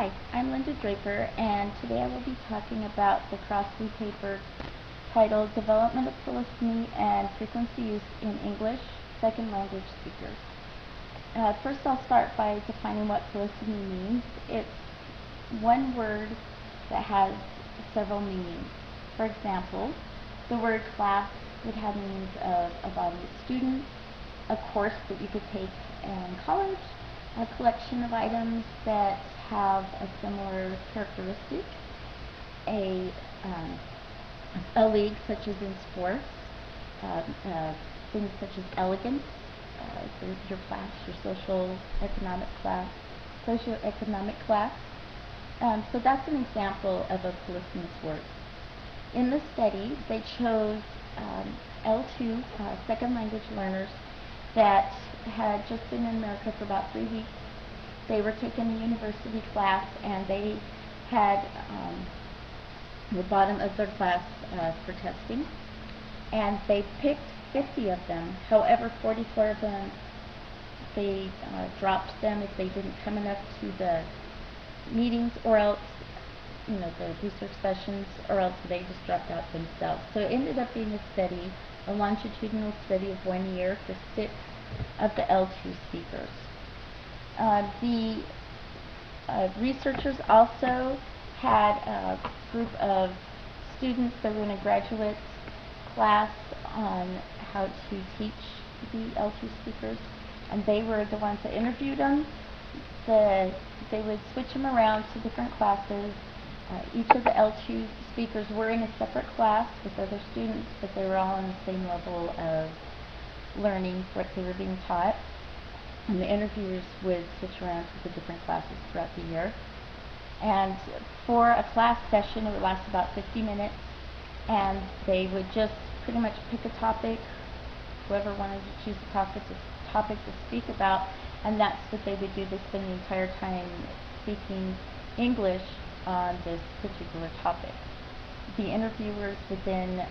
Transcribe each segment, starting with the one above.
Hi, I'm Linda Draper, and today I will be talking about the Crossley paper titled Development of Polysemy and Frequency Use in English Second Language Speakers. First I'll start by defining what polysemy means. It's one word that has several meanings. For example, the word class would have meanings of a body of students, a course that you could take in college, a collection of items that have a similar characteristic, a league such as in sports, things such as elegance, your class, your socioeconomic class. So that's an example of a polysymous word. In the study, they chose L2 second language learners that had just been in America for about 3 weeks. They were taking a university class, and they had the bottom of their class for testing, and they picked 50 of them. However, 44 of them, they dropped them if they didn't come enough to the meetings, or else, the research sessions, or else they just dropped out themselves. So it ended up being a longitudinal study of 1 year for 6 of the L2 speakers. The researchers also had a group of students that were in a graduate class on how to teach the L2 speakers, and they were the ones that interviewed them. They would switch them around to different classes. Each of the L2 speakers were in a separate class with other students, but they were all on the same level of learning what they were being taught. And the interviewers would switch around to the different classes throughout the year. And for a class session, it would last about 50 minutes, and they would just pretty much pick a topic, whoever wanted to choose a topic to speak about, and that's what they would do. They spend the entire time speaking English on this particular topic. The interviewers would then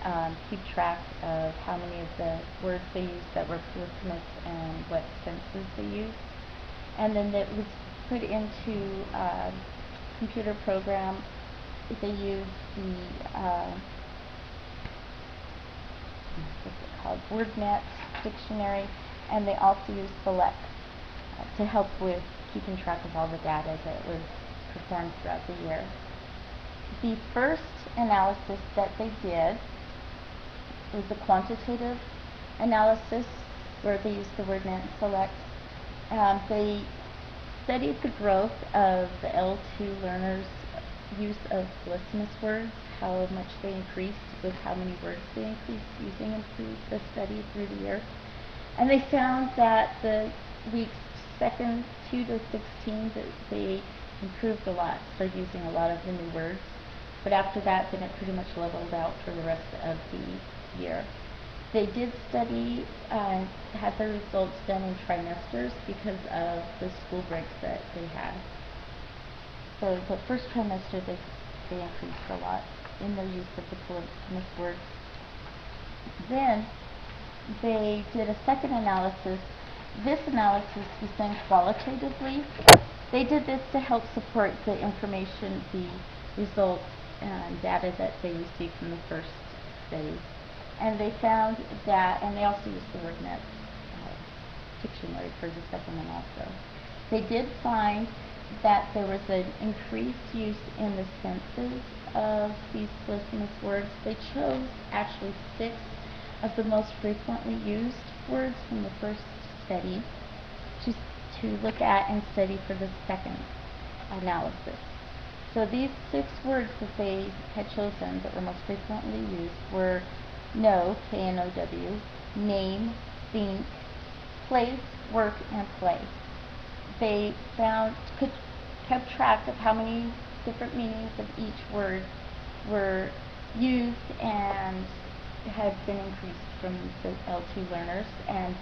keep track of how many of the words they used that were polysymous and what senses they used. And then it was put into a computer program. They used the WordNet dictionary, and they also used Select to help with keeping track of all the data that was performed throughout the year. The first analysis that they did was a quantitative analysis where they used the WordNet and Select. They studied the growth of the L2 learners' use of polysymous words, how much they increased with how many words they increased using them through the study through the year. And they found that the weeks 2 to 16 that they improved a lot, started using a lot of the new words. But after that, then it pretty much leveled out for the rest of the year. They did study and had their results done in trimesters because of the school breaks that they had. So the first trimester, they increased a lot in their use of the polysymous words. Then they did a second analysis. This analysis was done qualitatively. They did this to help support the information, the results, and data that they received from the first study. And they found that, and they also used the WordNet dictionary for the second one also. They did find that there was an increased use in the senses of these polysymous words. They chose actually 6 of the most frequently used words from the first study to look at and study for the second analysis. So these 6 words that they had chosen that were most frequently used were know, K-N-O-W, name, think, place, work, and play. They kept track of how many different meanings of each word were used and had been increased from the L2 learners, and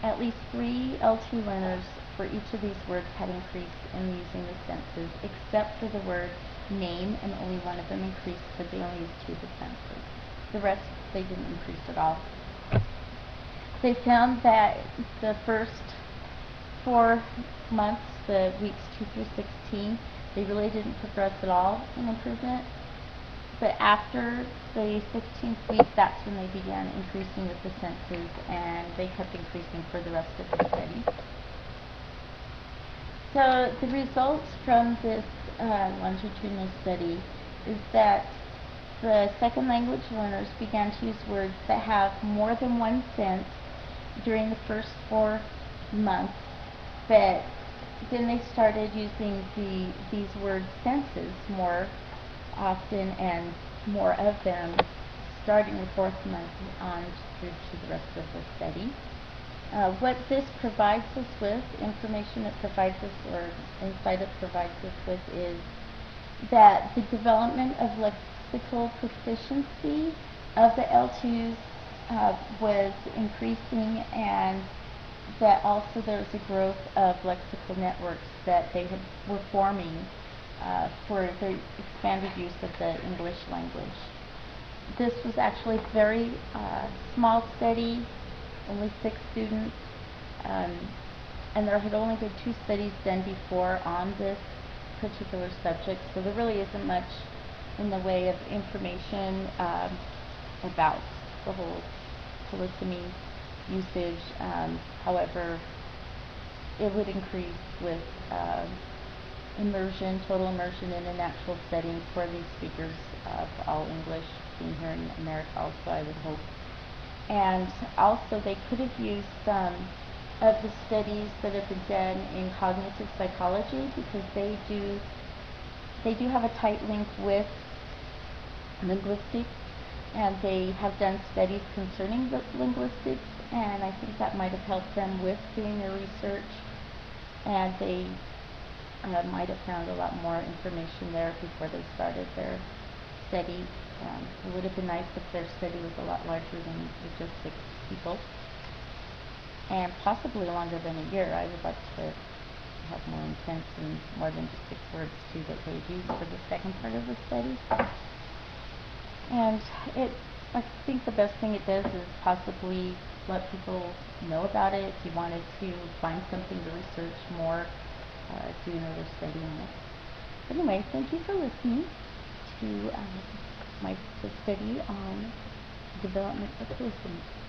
at least 3 L2 learners for each of these words had increased in using the senses, except for the word name, and only one of them increased, but they only used 2 of the senses. The rest, they didn't increase at all. They found that the first 4 months, the weeks 2 through 16, they really didn't progress at all in improvement. But after the 16th week, that's when they began increasing with the senses, and they kept increasing for the rest of the study. So the results from this longitudinal study is that the second language learners began to use words that have more than one sense during the first 4 months, but then they started using these word senses more often and more of them starting the 4th month on through to the rest of the study. What this provides us with, information it provides us, or insight it provides us with, is that the development of lexical proficiency of the L2s was increasing, and that also there was a growth of lexical networks that they were forming for the expanded use of the English language. This was actually a very small study, only 6 students, and there had only been 2 studies done before on this particular subject, so there really isn't much in the way of information about the whole polysemy usage. However, it would increase with immersion, total immersion in a natural setting for these speakers of all English being here in America also, I would hope. And also they could have used some of the studies that have been done in cognitive psychology, because they do have a tight link with linguistics, and they have done studies concerning the linguistics, and I think that might have helped them with doing their research, and they might have found a lot more information there before they started their study. It would have been nice if their study was a lot larger than just 6 people, and possibly longer than a year. I would like to have more intense and more than just 6 words too that they use for the second part of the study. And I think the best thing it does is possibly let people know about it if you wanted to find something to research more, do another study on it. But anyway, thank you for listening to my study on development of polysemy.